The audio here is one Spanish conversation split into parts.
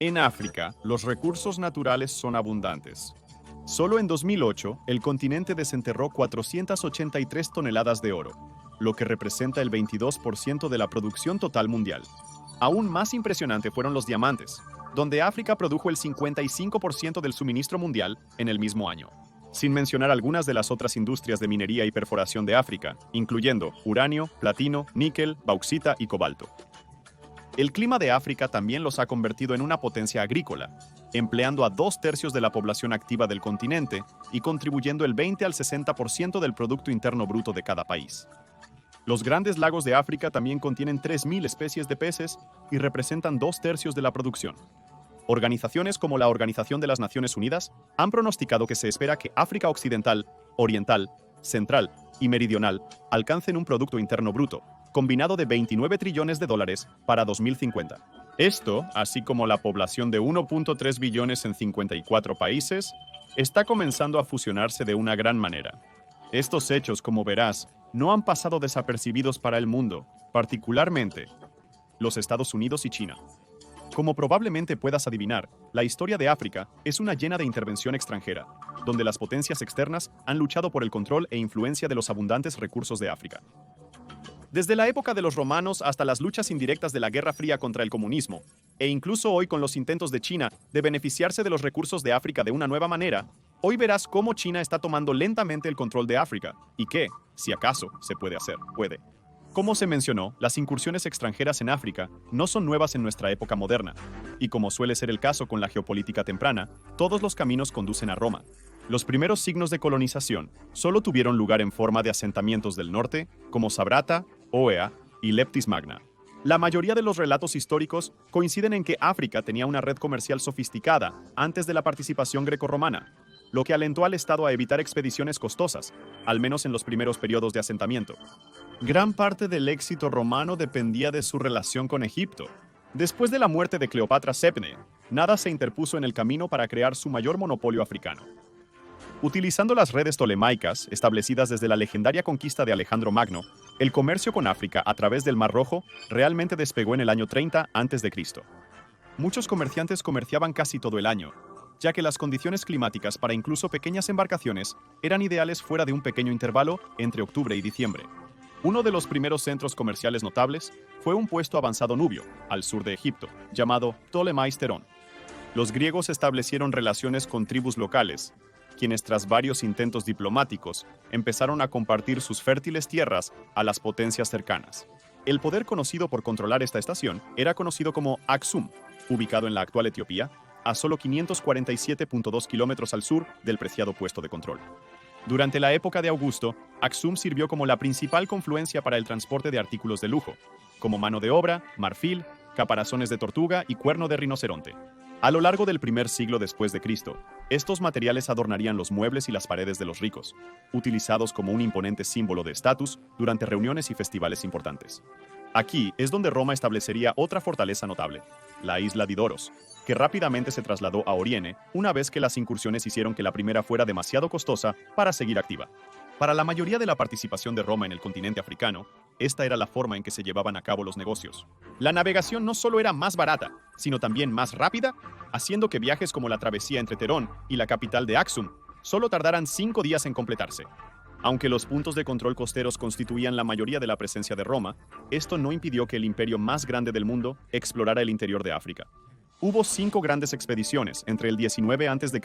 En África, los recursos naturales son abundantes. Solo en 2008, el continente desenterró 483 toneladas de oro, lo que representa el 22% de la producción total mundial. Aún más impresionante fueron los diamantes, donde África produjo el 55% del suministro mundial en el mismo año. Sin mencionar algunas de las otras industrias de minería y perforación de África, incluyendo uranio, platino, níquel, bauxita y cobalto. El clima de África también los ha convertido en una potencia agrícola, empleando a 2/3 de la población activa del continente y contribuyendo el 20 al 60% del Producto Interno Bruto de cada país. Los grandes lagos de África también contienen 3.000 especies de peces y representan 2/3 de la producción. Organizaciones como la Organización de las Naciones Unidas han pronosticado que se espera que África Occidental, Oriental, Central y Meridional alcancen un Producto Interno Bruto combinado de 29 trillones de dólares para 2050. Esto, así como la población de 1.3 billones en 54 países, está comenzando a fusionarse de una gran manera. Estos hechos, como verás, no han pasado desapercibidos para el mundo, particularmente los Estados Unidos y China. Como probablemente puedas adivinar, la historia de África es una llena de intervención extranjera, donde las potencias externas han luchado por el control e influencia de los abundantes recursos de África. Desde la época de los romanos hasta las luchas indirectas de la Guerra Fría contra el comunismo, e incluso hoy con los intentos de China de beneficiarse de los recursos de África de una nueva manera, hoy verás cómo China está tomando lentamente el control de África y qué, si acaso, se puede hacer. Como se mencionó, las incursiones extranjeras en África no son nuevas en nuestra época moderna, y como suele ser el caso con la geopolítica temprana, todos los caminos conducen a Roma. Los primeros signos de colonización solo tuvieron lugar en forma de asentamientos del norte, como Sabrata, Oea y Leptis Magna. La mayoría de los relatos históricos coinciden en que África tenía una red comercial sofisticada antes de la participación grecorromana, lo que alentó al Estado a evitar expediciones costosas, al menos en los primeros periodos de asentamiento. Gran parte del éxito romano dependía de su relación con Egipto. Después de la muerte de Cleopatra Sepne, nada se interpuso en el camino para crear su mayor monopolio africano. Utilizando las redes tolemaicas, establecidas desde la legendaria conquista de Alejandro Magno, el comercio con África a través del Mar Rojo realmente despegó en el año 30 a.C. Muchos comerciantes comerciaban casi todo el año, ya que las condiciones climáticas para incluso pequeñas embarcaciones eran ideales fuera de un pequeño intervalo entre octubre y diciembre. Uno de los primeros centros comerciales notables fue un puesto avanzado nubio, al sur de Egipto, llamado Ptolemaisterón. Los griegos establecieron relaciones con tribus locales, quienes tras varios intentos diplomáticos empezaron a compartir sus fértiles tierras a las potencias cercanas. El poder conocido por controlar esta estación era conocido como Aksum, ubicado en la actual Etiopía, a solo 547.2 kilómetros al sur del preciado puesto de control. Durante la época de Augusto, Aksum sirvió como la principal confluencia para el transporte de artículos de lujo, como mano de obra, marfil, caparazones de tortuga y cuerno de rinoceronte. A lo largo del primer siglo después de Cristo, estos materiales adornarían los muebles y las paredes de los ricos, utilizados como un imponente símbolo de estatus durante reuniones y festivales importantes. Aquí es donde Roma establecería otra fortaleza notable, la isla Didoros, que rápidamente se trasladó a Oriene una vez que las incursiones hicieron que la primera fuera demasiado costosa para seguir activa. Para la mayoría de la participación de Roma en el continente africano, esta era la forma en que se llevaban a cabo los negocios. La navegación no solo era más barata, sino también más rápida, haciendo que viajes como la travesía entre Terón y la capital de Aksum solo tardaran 5 días en completarse. Aunque los puntos de control costeros constituían la mayoría de la presencia de Roma, esto no impidió que el imperio más grande del mundo explorara el interior de África. Hubo 5 grandes expediciones entre el 19 a.C.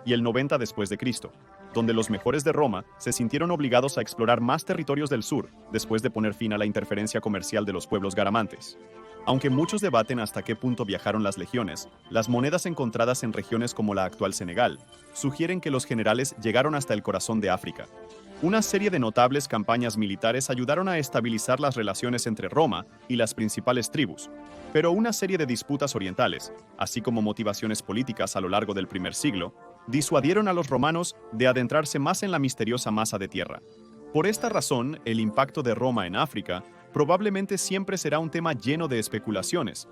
y el 90 después de Cristo, donde los mejores de Roma se sintieron obligados a explorar más territorios del sur después de poner fin a la interferencia comercial de los pueblos garamantes. Aunque muchos debaten hasta qué punto viajaron las legiones, las monedas encontradas en regiones como la actual Senegal sugieren que los generales llegaron hasta el corazón de África. Una serie de notables campañas militares ayudaron a estabilizar las relaciones entre Roma y las principales tribus, pero una serie de disputas orientales, así como motivaciones políticas a lo largo del primer siglo, disuadieron a los romanos de adentrarse más en la misteriosa masa de tierra. Por esta razón, el impacto de Roma en África probablemente siempre será un tema lleno de especulaciones,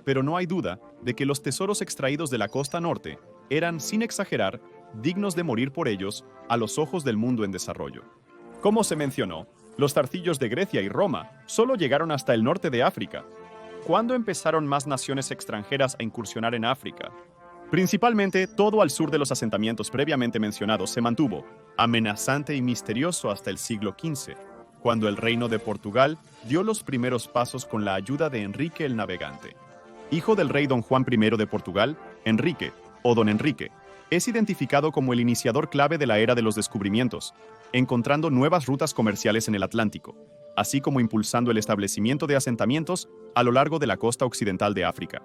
pero no hay duda de que los tesoros extraídos de la costa norte eran, sin exagerar, dignos de morir por ellos a los ojos del mundo en desarrollo. Como se mencionó, los zarcillos de Grecia y Roma solo llegaron hasta el norte de África. ¿Cuándo empezaron más naciones extranjeras a incursionar en África? Principalmente, todo al sur de los asentamientos previamente mencionados se mantuvo amenazante y misterioso hasta el siglo XV, cuando el reino de Portugal dio los primeros pasos con la ayuda de Enrique el Navegante. Hijo del rey don Juan I de Portugal, Enrique, o don Enrique, es identificado como el iniciador clave de la era de los descubrimientos, encontrando nuevas rutas comerciales en el Atlántico, así como impulsando el establecimiento de asentamientos a lo largo de la costa occidental de África.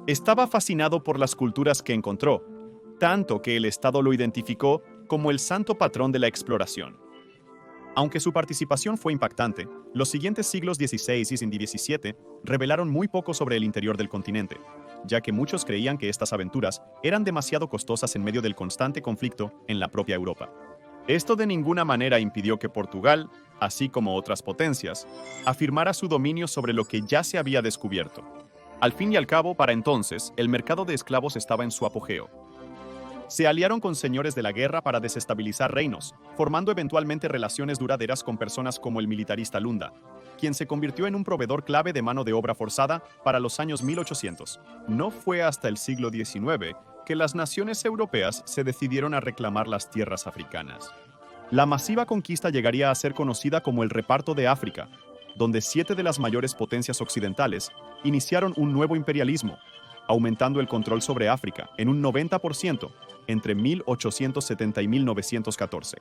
Estaba fascinado por las culturas que encontró, tanto que el Estado lo identificó como el santo patrón de la exploración. Aunque su participación fue impactante, los siguientes siglos XVI y XVII revelaron muy poco sobre el interior del continente, ya que muchos creían que estas aventuras eran demasiado costosas en medio del constante conflicto en la propia Europa. Esto de ninguna manera impidió que Portugal, así como otras potencias, afirmara su dominio sobre lo que ya se había descubierto. Al fin y al cabo, para entonces, el mercado de esclavos estaba en su apogeo. Se aliaron con señores de la guerra para desestabilizar reinos, formando eventualmente relaciones duraderas con personas como el militarista Lunda, quien se convirtió en un proveedor clave de mano de obra forzada para los años 1800. No fue hasta el siglo XIX que las naciones europeas se decidieron a reclamar las tierras africanas. La masiva conquista llegaría a ser conocida como el Reparto de África, donde 7 de las mayores potencias occidentales iniciaron un nuevo imperialismo, aumentando el control sobre África en un 90% entre 1870 y 1914.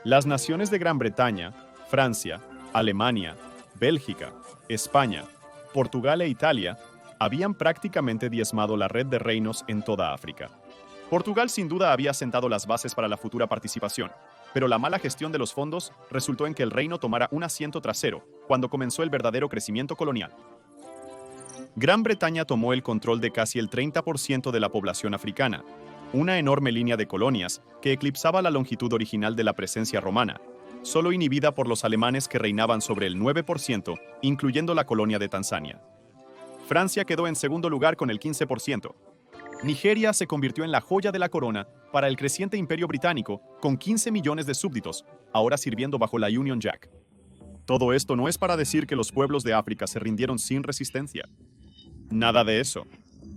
Las naciones de Gran Bretaña, Francia, Alemania, Bélgica, España, Portugal e Italia habían prácticamente diezmado la red de reinos en toda África. Portugal sin duda había sentado las bases para la futura participación, pero la mala gestión de los fondos resultó en que el reino tomara un asiento trasero cuando comenzó el verdadero crecimiento colonial. Gran Bretaña tomó el control de casi el 30% de la población africana, una enorme línea de colonias que eclipsaba la longitud original de la presencia romana, solo inhibida por los alemanes que reinaban sobre el 9%, incluyendo la colonia de Tanzania. Francia quedó en segundo lugar con el 15%. Nigeria se convirtió en la joya de la corona para el creciente imperio británico, con 15 millones de súbditos, ahora sirviendo bajo la Union Jack. Todo esto no es para decir que los pueblos de África se rindieron sin resistencia. Nada de eso.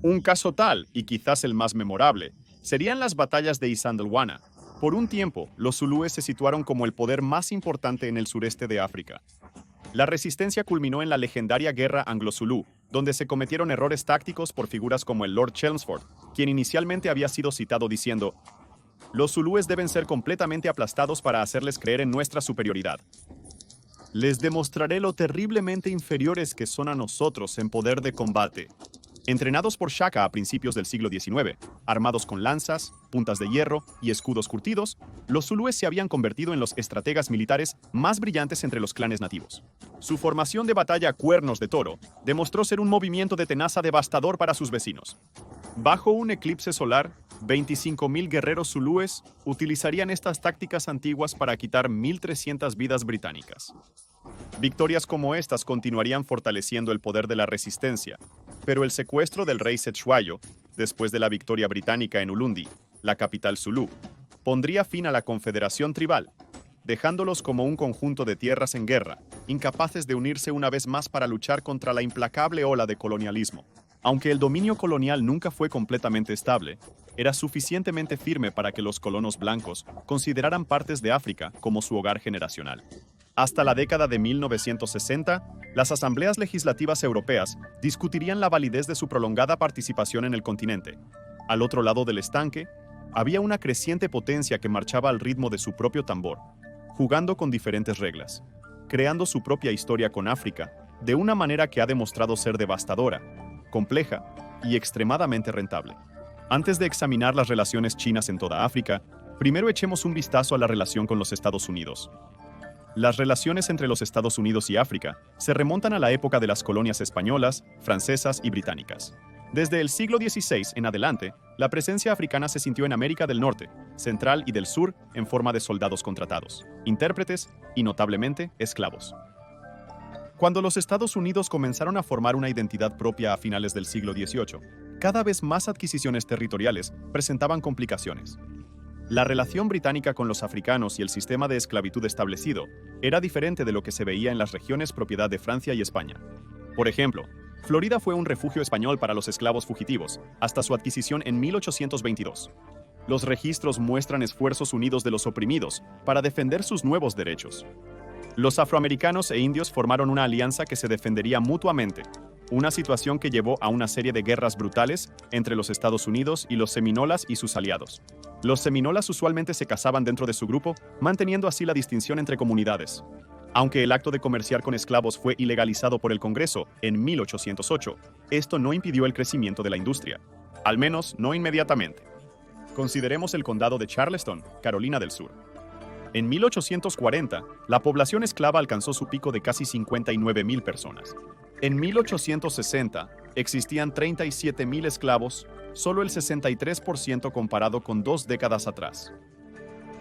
Un caso tal, y quizás el más memorable, serían las batallas de Isandlwana. Por un tiempo, los zulúes se situaron como el poder más importante en el sureste de África. La resistencia culminó en la legendaria Guerra Anglo-Zulú, donde se cometieron errores tácticos por figuras como el Lord Chelmsford, quien inicialmente había sido citado diciendo: «Los zulúes deben ser completamente aplastados para hacerles creer en nuestra superioridad. Les demostraré lo terriblemente inferiores que son a nosotros en poder de combate». Entrenados por Shaka a principios del siglo XIX, armados con lanzas, puntas de hierro y escudos curtidos, los zulúes se habían convertido en los estrategas militares más brillantes entre los clanes nativos. Su formación de batalla Cuernos de Toro demostró ser un movimiento de tenaza devastador para sus vecinos. Bajo un eclipse solar, 25.000 guerreros zulúes utilizarían estas tácticas antiguas para quitar 1.300 vidas británicas. Victorias como estas continuarían fortaleciendo el poder de la resistencia, pero el secuestro del rey Cetshwayo, después de la victoria británica en Ulundi, la capital zulú, pondría fin a la confederación tribal, dejándolos como un conjunto de tierras en guerra, incapaces de unirse una vez más para luchar contra la implacable ola de colonialismo. Aunque el dominio colonial nunca fue completamente estable, era suficientemente firme para que los colonos blancos consideraran partes de África como su hogar generacional. Hasta la década de 1960, las asambleas legislativas europeas discutirían la validez de su prolongada participación en el continente. Al otro lado del estanque, había una creciente potencia que marchaba al ritmo de su propio tambor, jugando con diferentes reglas, creando su propia historia con África, de una manera que ha demostrado ser devastadora, compleja y extremadamente rentable. Antes de examinar las relaciones chinas en toda África, primero echemos un vistazo a la relación con los Estados Unidos. Las relaciones entre los Estados Unidos y África se remontan a la época de las colonias españolas, francesas y británicas. Desde el siglo XVI en adelante, la presencia africana se sintió en América del Norte, Central y del Sur en forma de soldados contratados, intérpretes y, notablemente, esclavos. Cuando los Estados Unidos comenzaron a formar una identidad propia a finales del siglo XVIII, cada vez más adquisiciones territoriales presentaban complicaciones. La relación británica con los africanos y el sistema de esclavitud establecido era diferente de lo que se veía en las regiones propiedad de Francia y España. Por ejemplo, Florida fue un refugio español para los esclavos fugitivos, hasta su adquisición en 1822. Los registros muestran esfuerzos unidos de los oprimidos para defender sus nuevos derechos. Los afroamericanos e indios formaron una alianza que se defendería mutuamente, una situación que llevó a una serie de guerras brutales entre los Estados Unidos y los seminolas y sus aliados. Los seminolas usualmente se casaban dentro de su grupo, manteniendo así la distinción entre comunidades. Aunque el acto de comerciar con esclavos fue ilegalizado por el Congreso en 1808, esto no impidió el crecimiento de la industria, al menos no inmediatamente. Consideremos el condado de Charleston, Carolina del Sur. En 1840, la población esclava alcanzó su pico de casi 59,000 personas. En 1860, existían 37,000 esclavos, solo el 63% comparado con 2 décadas atrás.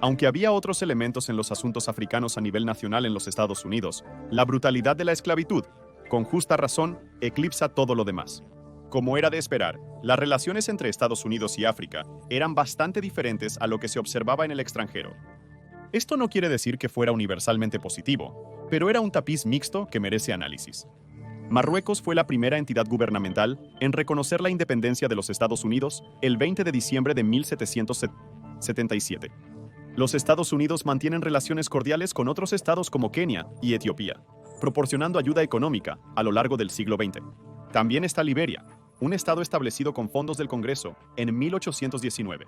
Aunque había otros elementos en los asuntos africanos a nivel nacional en los Estados Unidos, la brutalidad de la esclavitud, con justa razón, eclipsa todo lo demás. Como era de esperar, las relaciones entre Estados Unidos y África eran bastante diferentes a lo que se observaba en el extranjero. Esto no quiere decir que fuera universalmente positivo, pero era un tapiz mixto que merece análisis. Marruecos fue la primera entidad gubernamental en reconocer la independencia de los Estados Unidos el 20 de diciembre de 1777. Los Estados Unidos mantienen relaciones cordiales con otros estados como Kenia y Etiopía, proporcionando ayuda económica a lo largo del siglo XX. También está Liberia, un estado establecido con fondos del Congreso en 1819.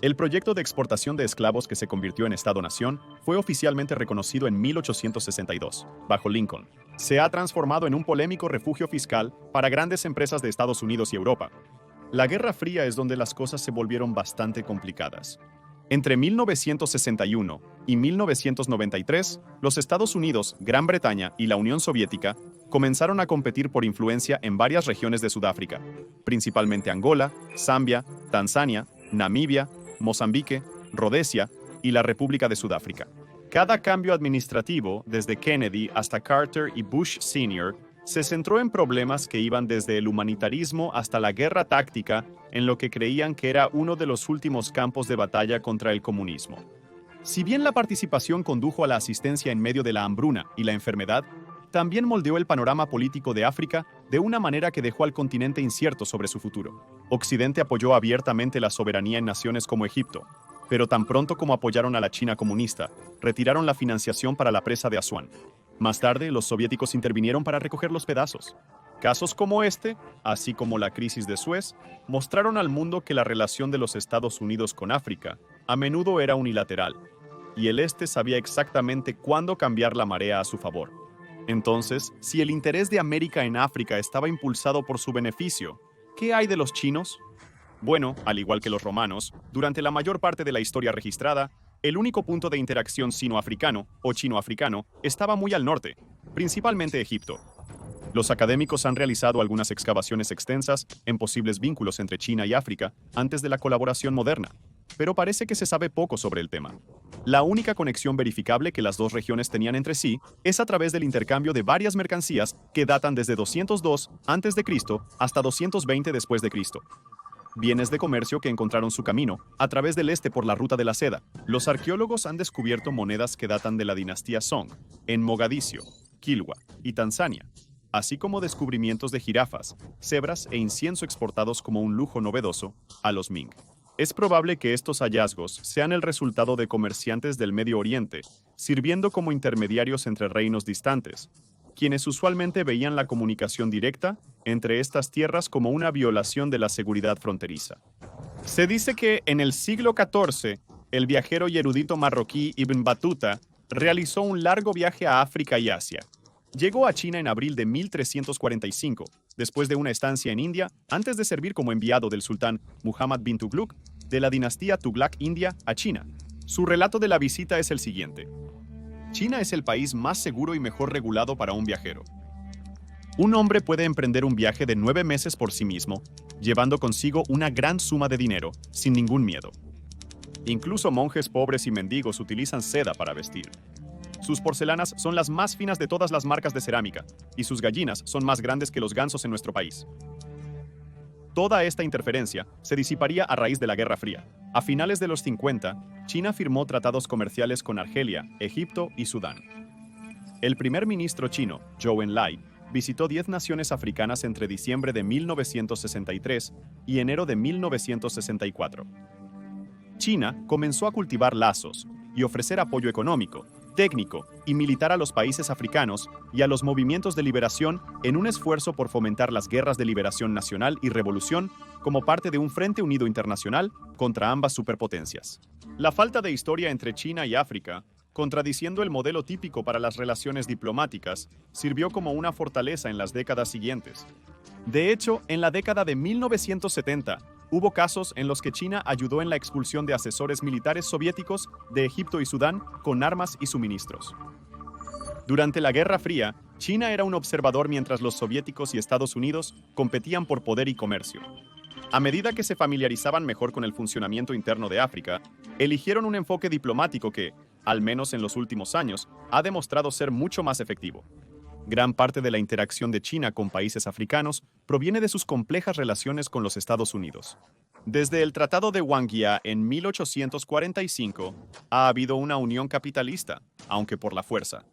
El proyecto de exportación de esclavos que se convirtió en Estado-nación fue oficialmente reconocido en 1862, bajo Lincoln. Se ha transformado en un polémico refugio fiscal para grandes empresas de Estados Unidos y Europa. La Guerra Fría es donde las cosas se volvieron bastante complicadas. Entre 1961 y 1993, los Estados Unidos, Gran Bretaña y la Unión Soviética comenzaron a competir por influencia en varias regiones de Sudáfrica, principalmente Angola, Zambia, Tanzania, Namibia, Mozambique, Rodesia y la República de Sudáfrica. Cada cambio administrativo, desde Kennedy hasta Carter y Bush Sr., se centró en problemas que iban desde el humanitarismo hasta la guerra táctica, en lo que creían que era uno de los últimos campos de batalla contra el comunismo. Si bien la participación condujo a la asistencia en medio de la hambruna y la enfermedad, también moldeó el panorama político de África de una manera que dejó al continente incierto sobre su futuro. Occidente apoyó abiertamente la soberanía en naciones como Egipto, pero tan pronto como apoyaron a la China comunista, retiraron la financiación para la presa de Asuán. Más tarde, los soviéticos intervinieron para recoger los pedazos. Casos como este, así como la crisis de Suez, mostraron al mundo que la relación de los Estados Unidos con África a menudo era unilateral, y el este sabía exactamente cuándo cambiar la marea a su favor. Entonces, si el interés de América en África estaba impulsado por su beneficio, ¿qué hay de los chinos? Bueno, al igual que los romanos, durante la mayor parte de la historia registrada, el único punto de interacción sino-africano o chino-africano estaba muy al norte, principalmente Egipto. Los académicos han realizado algunas excavaciones extensas en posibles vínculos entre China y África antes de la colaboración moderna, pero parece que se sabe poco sobre el tema. La única conexión verificable que las dos regiones tenían entre sí es a través del intercambio de varias mercancías que datan desde 202 a.C. hasta 220 después de Cristo. Bienes de comercio que encontraron su camino a través del este por la ruta de la seda. Los arqueólogos han descubierto monedas que datan de la dinastía Song en Mogadiscio, Kilwa y Tanzania, así como descubrimientos de jirafas, cebras e incienso exportados como un lujo novedoso a los Ming. Es probable que estos hallazgos sean el resultado de comerciantes del Medio Oriente, sirviendo como intermediarios entre reinos distantes, quienes usualmente veían la comunicación directa entre estas tierras como una violación de la seguridad fronteriza. Se dice que en el siglo XIV, el viajero y erudito marroquí Ibn Battuta realizó un largo viaje a África y Asia. Llegó a China en abril de 1345, después de una estancia en India, antes de servir como enviado del sultán Muhammad bin Tughlaq de la dinastía Tughlaq India a China. Su relato de la visita es el siguiente. China es el país más seguro y mejor regulado para un viajero. Un hombre puede emprender un viaje de 9 meses por sí mismo, llevando consigo una gran suma de dinero, sin ningún miedo. Incluso monjes pobres y mendigos utilizan seda para vestir. Sus porcelanas son las más finas de todas las marcas de cerámica, y sus gallinas son más grandes que los gansos en nuestro país. Toda esta interferencia se disiparía a raíz de la Guerra Fría. A finales de los 50, China firmó tratados comerciales con Argelia, Egipto y Sudán. El primer ministro chino, Zhou Enlai, visitó 10 naciones africanas entre diciembre de 1963 y enero de 1964. China comenzó a cultivar lazos y ofrecer apoyo económico, técnico y militar a los países africanos y a los movimientos de liberación en un esfuerzo por fomentar las guerras de liberación nacional y revolución como parte de un frente unido internacional contra ambas superpotencias. La falta de historia entre China y África, contradiciendo el modelo típico para las relaciones diplomáticas, sirvió como una fortaleza en las décadas siguientes. De hecho, en la década de 1970, hubo casos en los que China ayudó en la expulsión de asesores militares soviéticos de Egipto y Sudán con armas y suministros. Durante la Guerra Fría, China era un observador mientras los soviéticos y Estados Unidos competían por poder y comercio. A medida que se familiarizaban mejor con el funcionamiento interno de África, eligieron un enfoque diplomático que, al menos en los últimos años, ha demostrado ser mucho más efectivo. Gran parte de la interacción de China con países africanos proviene de sus complejas relaciones con los Estados Unidos. Desde el Tratado de Wanghia en 1845, ha habido una unión capitalista, aunque por la fuerza.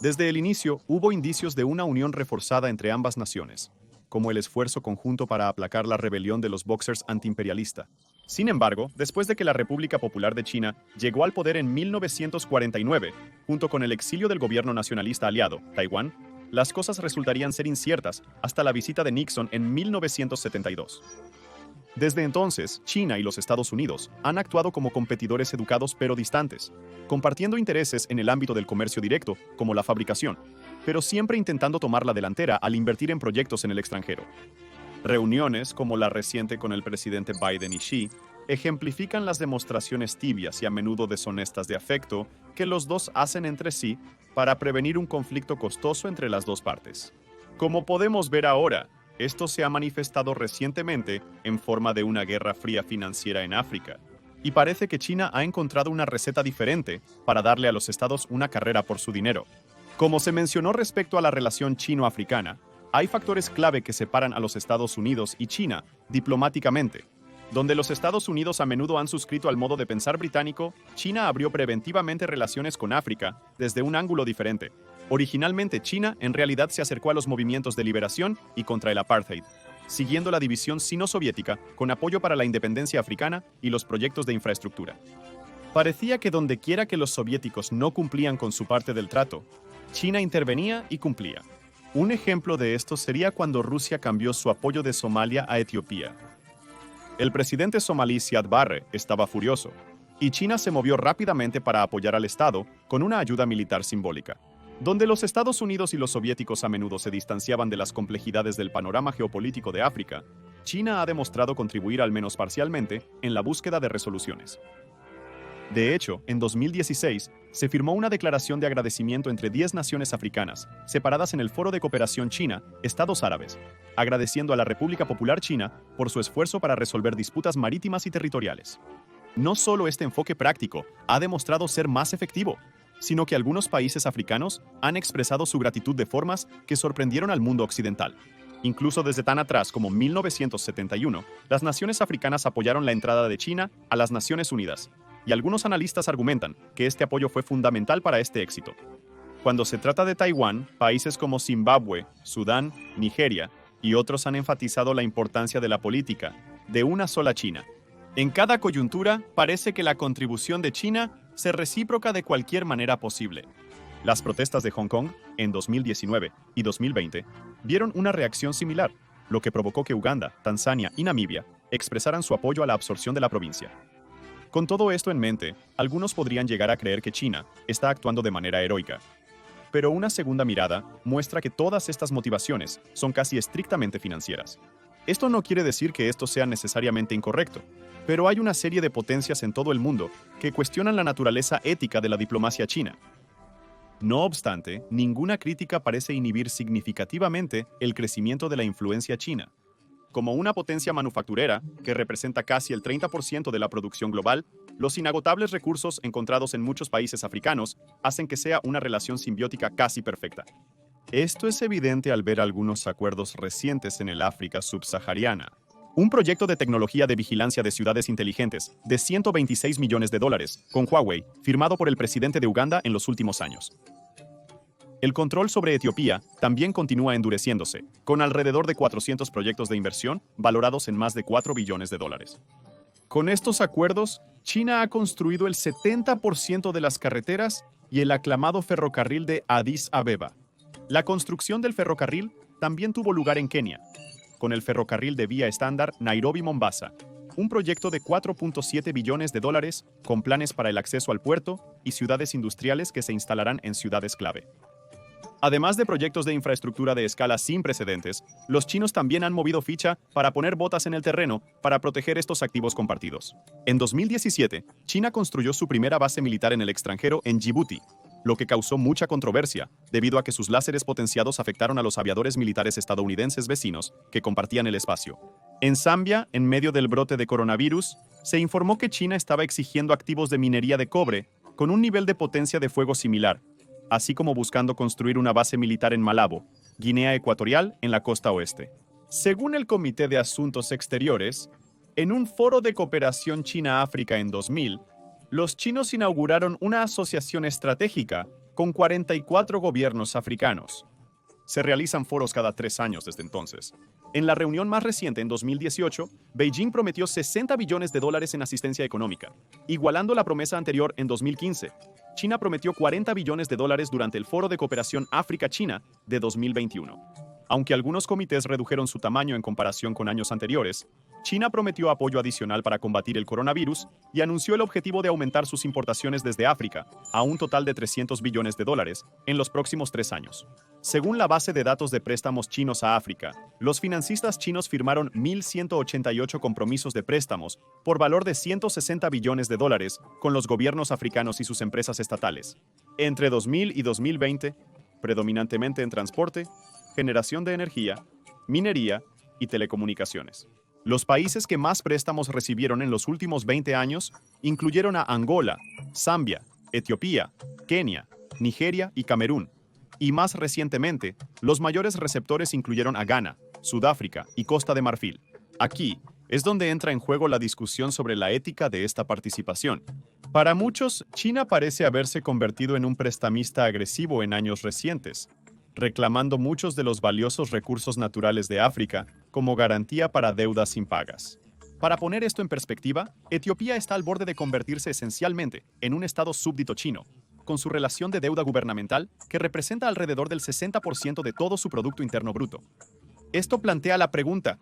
Desde el inicio, hubo indicios de una unión reforzada entre ambas naciones, como el esfuerzo conjunto para aplacar la rebelión de los Boxers antiimperialista. Sin embargo, después de que la República Popular de China llegó al poder en 1949, junto con el exilio del gobierno nacionalista aliado, Taiwán, las cosas resultarían ser inciertas hasta la visita de Nixon en 1972. Desde entonces, China y los Estados Unidos han actuado como competidores educados pero distantes, compartiendo intereses en el ámbito del comercio directo, como la fabricación, pero siempre intentando tomar la delantera al invertir en proyectos en el extranjero. Reuniones, como la reciente con el presidente Biden y Xi, ejemplifican las demostraciones tibias y a menudo deshonestas de afecto que los dos hacen entre sí para prevenir un conflicto costoso entre las dos partes. Como podemos ver ahora, esto se ha manifestado recientemente en forma de una guerra fría financiera en África, y parece que China ha encontrado una receta diferente para darle a los estados una carrera por su dinero. Como se mencionó respecto a la relación chino-africana, hay factores clave que separan a los Estados Unidos y China diplomáticamente. Donde los Estados Unidos a menudo han suscrito al modo de pensar británico, China abrió preventivamente relaciones con África desde un ángulo diferente. Originalmente, China en realidad se acercó a los movimientos de liberación y contra el apartheid, siguiendo la división sino-soviética con apoyo para la independencia africana y los proyectos de infraestructura. Parecía que dondequiera que los soviéticos no cumplían con su parte del trato, China intervenía y cumplía. Un ejemplo de esto sería cuando Rusia cambió su apoyo de Somalia a Etiopía. El presidente somalí Siad Barre estaba furioso, y China se movió rápidamente para apoyar al Estado con una ayuda militar simbólica. Donde los Estados Unidos y los soviéticos a menudo se distanciaban de las complejidades del panorama geopolítico de África, China ha demostrado contribuir al menos parcialmente en la búsqueda de resoluciones. De hecho, en 2016, se firmó una declaración de agradecimiento entre 10 naciones africanas, separadas en el Foro de Cooperación China, Estados Árabes, agradeciendo a la República Popular China por su esfuerzo para resolver disputas marítimas y territoriales. No solo este enfoque práctico ha demostrado ser más efectivo, sino que algunos países africanos han expresado su gratitud de formas que sorprendieron al mundo occidental. Incluso desde tan atrás como 1971, las naciones africanas apoyaron la entrada de China a las Naciones Unidas, y algunos analistas argumentan que este apoyo fue fundamental para este éxito. Cuando se trata de Taiwán, países como Zimbabue, Sudán, Nigeria y otros han enfatizado la importancia de la política de una sola China. En cada coyuntura, parece que la contribución de China se recíproca de cualquier manera posible. Las protestas de Hong Kong, en 2019 y 2020, vieron una reacción similar, lo que provocó que Uganda, Tanzania y Namibia expresaran su apoyo a la absorción de la provincia. Con todo esto en mente, algunos podrían llegar a creer que China está actuando de manera heroica. Pero una segunda mirada muestra que todas estas motivaciones son casi estrictamente financieras. Esto no quiere decir que esto sea necesariamente incorrecto, pero hay una serie de potencias en todo el mundo que cuestionan la naturaleza ética de la diplomacia china. No obstante, ninguna crítica parece inhibir significativamente el crecimiento de la influencia china. Como una potencia manufacturera, que representa casi el 30% de la producción global, los inagotables recursos encontrados en muchos países africanos hacen que sea una relación simbiótica casi perfecta. Esto es evidente al ver algunos acuerdos recientes en el África subsahariana. Un proyecto de tecnología de vigilancia de ciudades inteligentes de $126 millones con Huawei, firmado por el presidente de Uganda en los últimos años. El control sobre Etiopía también continúa endureciéndose, con alrededor de 400 proyectos de inversión valorados en más de 4 billones de dólares. Con estos acuerdos, China ha construido el 70% de las carreteras y el aclamado ferrocarril de Addis Abeba. La construcción del ferrocarril también tuvo lugar en Kenia, con el ferrocarril de vía estándar Nairobi-Mombasa, un proyecto de 4.7 billones de dólares con planes para el acceso al puerto y ciudades industriales que se instalarán en ciudades clave. Además de proyectos de infraestructura de escala sin precedentes, los chinos también han movido ficha para poner botas en el terreno para proteger estos activos compartidos. En 2017, China construyó su primera base militar en el extranjero en Djibouti, lo que causó mucha controversia, debido a que sus láseres potenciados afectaron a los aviadores militares estadounidenses vecinos que compartían el espacio. En Zambia, en medio del brote de coronavirus, se informó que China estaba exigiendo activos de minería de cobre con un nivel de potencia de fuego similar, así como buscando construir una base militar en Malabo, Guinea Ecuatorial, en la costa oeste. Según el Comité de Asuntos Exteriores, en un foro de cooperación China-África en 2000, los chinos inauguraron una asociación estratégica con 44 gobiernos africanos. Se realizan foros cada 3 años desde entonces. En la reunión más reciente, en 2018, Beijing prometió 60 billones de dólares en asistencia económica, igualando la promesa anterior en 2015. China prometió 40 billones de dólares durante el Foro de Cooperación África-China de 2021. Aunque algunos comités redujeron su tamaño en comparación con años anteriores, China prometió apoyo adicional para combatir el coronavirus y anunció el objetivo de aumentar sus importaciones desde África a un total de 300 billones de dólares en los próximos 3 años. Según la base de datos de préstamos chinos a África, los financistas chinos firmaron 1.188 compromisos de préstamos por valor de 160 billones de dólares con los gobiernos africanos y sus empresas estatales. Entre 2000 y 2020, predominantemente en transporte, generación de energía, minería y telecomunicaciones. Los países que más préstamos recibieron en los últimos 20 años incluyeron a Angola, Zambia, Etiopía, Kenia, Nigeria y Camerún. Y más recientemente, los mayores receptores incluyeron a Ghana, Sudáfrica y Costa de Marfil. Aquí es donde entra en juego la discusión sobre la ética de esta participación. Para muchos, China parece haberse convertido en un prestamista agresivo en años recientes, reclamando muchos de los valiosos recursos naturales de África como garantía para deudas impagas. Para poner esto en perspectiva, Etiopía está al borde de convertirse esencialmente en un estado súbdito chino, con su relación de deuda gubernamental que representa alrededor del 60% de todo su Producto Interno Bruto. Esto plantea la pregunta: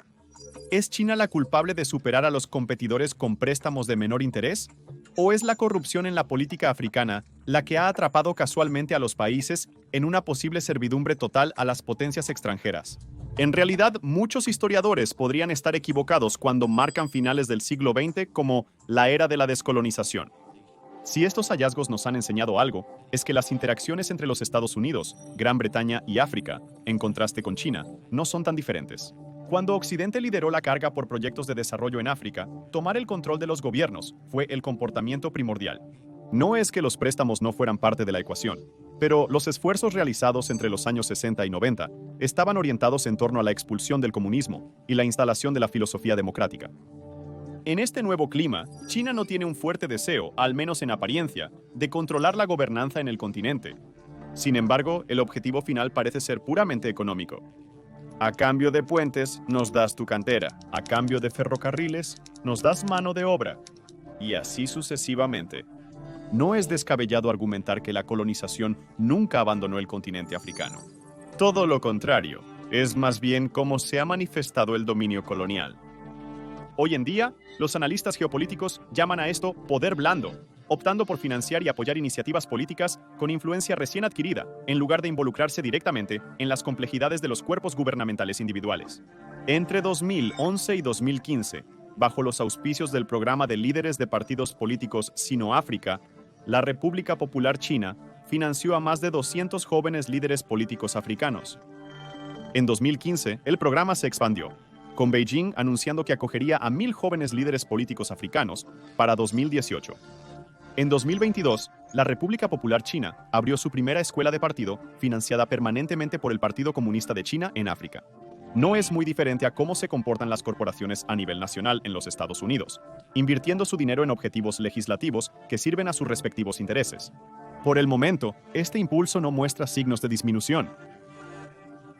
¿es China la culpable de superar a los competidores con préstamos de menor interés? ¿O es la corrupción en la política africana la que ha atrapado casualmente a los países en una posible servidumbre total a las potencias extranjeras? En realidad, muchos historiadores podrían estar equivocados cuando marcan finales del siglo XX como la era de la descolonización. Si estos hallazgos nos han enseñado algo, es que las interacciones entre los Estados Unidos, Gran Bretaña y África, en contraste con China, no son tan diferentes. Cuando Occidente lideró la carga por proyectos de desarrollo en África, tomar el control de los gobiernos fue el comportamiento primordial. No es que los préstamos no fueran parte de la ecuación, pero los esfuerzos realizados entre los años 60 y 90 estaban orientados en torno a la expulsión del comunismo y la instalación de la filosofía democrática. En este nuevo clima, China no tiene un fuerte deseo, al menos en apariencia, de controlar la gobernanza en el continente. Sin embargo, el objetivo final parece ser puramente económico. A cambio de puentes, nos das tu cantera. A cambio de ferrocarriles, nos das mano de obra. Y así sucesivamente. No es descabellado argumentar que la colonización nunca abandonó el continente africano. Todo lo contrario, es más bien cómo se ha manifestado el dominio colonial. Hoy en día, los analistas geopolíticos llaman a esto poder blando, optando por financiar y apoyar iniciativas políticas con influencia recién adquirida, en lugar de involucrarse directamente en las complejidades de los cuerpos gubernamentales individuales. Entre 2011 y 2015, bajo los auspicios del programa de líderes de partidos políticos Sino-África, la República Popular China financió a más de 200 jóvenes líderes políticos africanos. En 2015, el programa se expandió, con Beijing anunciando que acogería a 1.000 jóvenes líderes políticos africanos para 2018. En 2022, la República Popular China abrió su primera escuela de partido financiada permanentemente por el Partido Comunista de China en África. No es muy diferente a cómo se comportan las corporaciones a nivel nacional en los Estados Unidos, invirtiendo su dinero en objetivos legislativos que sirven a sus respectivos intereses. Por el momento, este impulso no muestra signos de disminución.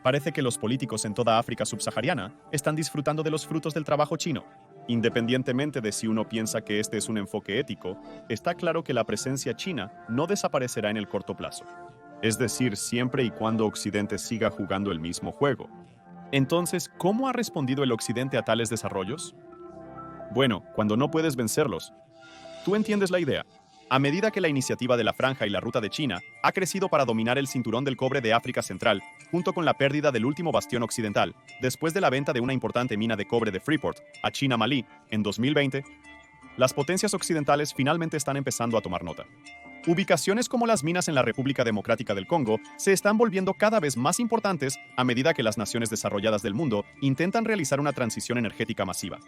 Parece que los políticos en toda África subsahariana están disfrutando de los frutos del trabajo chino. Independientemente de si uno piensa que este es un enfoque ético, está claro que la presencia china no desaparecerá en el corto plazo. Es decir, siempre y cuando Occidente siga jugando el mismo juego. Entonces, ¿cómo ha respondido el Occidente a tales desarrollos? Bueno, cuando no puedes vencerlos. Tú entiendes la idea. A medida que la iniciativa de la Franja y la Ruta de China ha crecido para dominar el cinturón del cobre de África Central, junto con la pérdida del último bastión occidental, después de la venta de una importante mina de cobre de Freeport a China Malí en 2020, las potencias occidentales finalmente están empezando a tomar nota. Ubicaciones como las minas en la República Democrática del Congo se están volviendo cada vez más importantes a medida que las naciones desarrolladas del mundo intentan realizar una transición energética masiva.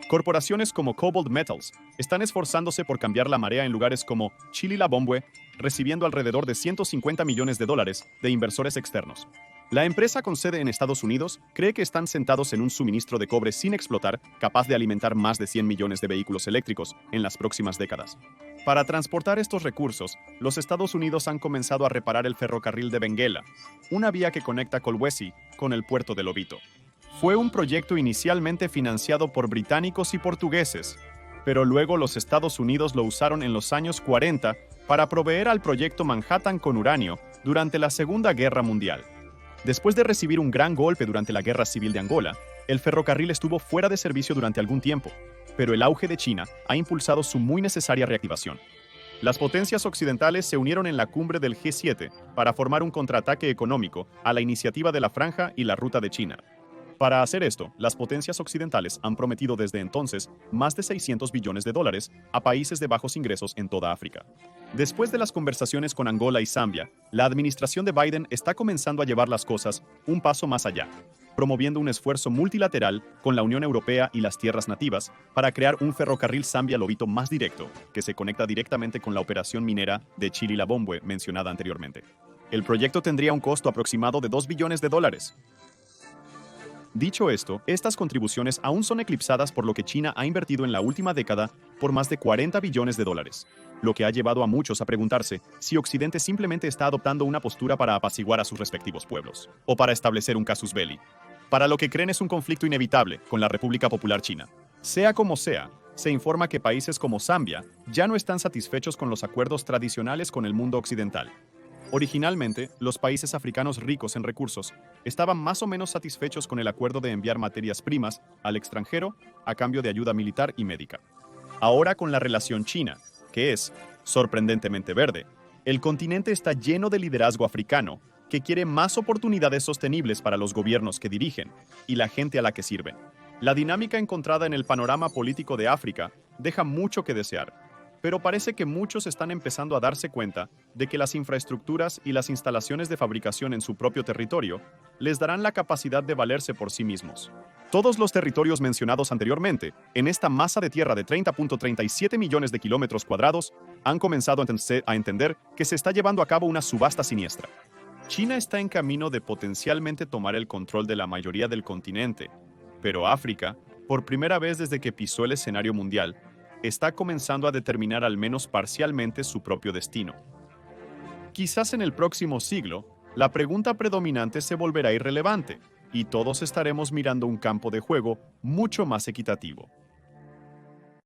Corporaciones como Cobalt Metals están esforzándose por cambiar la marea en lugares como Chillilabombwe, recibiendo alrededor de $150 millones de inversores externos. La empresa con sede en Estados Unidos cree que están sentados en un suministro de cobre sin explotar, capaz de alimentar más de 100 millones de vehículos eléctricos en las próximas décadas. Para transportar estos recursos, los Estados Unidos han comenzado a reparar el ferrocarril de Benguela, una vía que conecta Kolwezi con el puerto de Lobito. Fue un proyecto inicialmente financiado por británicos y portugueses, pero luego los Estados Unidos lo usaron en los años 40 para proveer al proyecto Manhattan con uranio durante la Segunda Guerra Mundial. Después de recibir un gran golpe durante la Guerra Civil de Angola, el ferrocarril estuvo fuera de servicio durante algún tiempo, pero el auge de China ha impulsado su muy necesaria reactivación. Las potencias occidentales se unieron en la cumbre del G7 para formar un contraataque económico a la iniciativa de la Franja y la Ruta de China. Para hacer esto, las potencias occidentales han prometido desde entonces más de $600 billones a países de bajos ingresos en toda África. Después de las conversaciones con Angola y Zambia, la administración de Biden está comenzando a llevar las cosas un paso más allá, promoviendo un esfuerzo multilateral con la Unión Europea y las tierras nativas para crear un ferrocarril Zambia-Lobito más directo, que se conecta directamente con la operación minera de Chillilabombwe mencionada anteriormente. El proyecto tendría un costo aproximado de $2 billones. Dicho esto, estas contribuciones aún son eclipsadas por lo que China ha invertido en la última década por más de $40 billones, lo que ha llevado a muchos a preguntarse si Occidente simplemente está adoptando una postura para apaciguar a sus respectivos pueblos, o para establecer un casus belli. Para lo que creen es un conflicto inevitable con la República Popular China. Sea como sea, se informa que países como Zambia ya no están satisfechos con los acuerdos tradicionales con el mundo occidental. Originalmente, los países africanos ricos en recursos estaban más o menos satisfechos con el acuerdo de enviar materias primas al extranjero a cambio de ayuda militar y médica. Ahora con la relación China, que es sorprendentemente verde, el continente está lleno de liderazgo africano que quiere más oportunidades sostenibles para los gobiernos que dirigen y la gente a la que sirven. La dinámica encontrada en el panorama político de África deja mucho que desear. Pero parece que muchos están empezando a darse cuenta de que las infraestructuras y las instalaciones de fabricación en su propio territorio les darán la capacidad de valerse por sí mismos. Todos los territorios mencionados anteriormente, en esta masa de tierra de 30.37 millones de kilómetros cuadrados, han comenzado a entender que se está llevando a cabo una subasta siniestra. China está en camino de potencialmente tomar el control de la mayoría del continente, pero África, por primera vez desde que pisó el escenario mundial, está comenzando a determinar al menos parcialmente su propio destino. Quizás en el próximo siglo, la pregunta predominante se volverá irrelevante y todos estaremos mirando un campo de juego mucho más equitativo.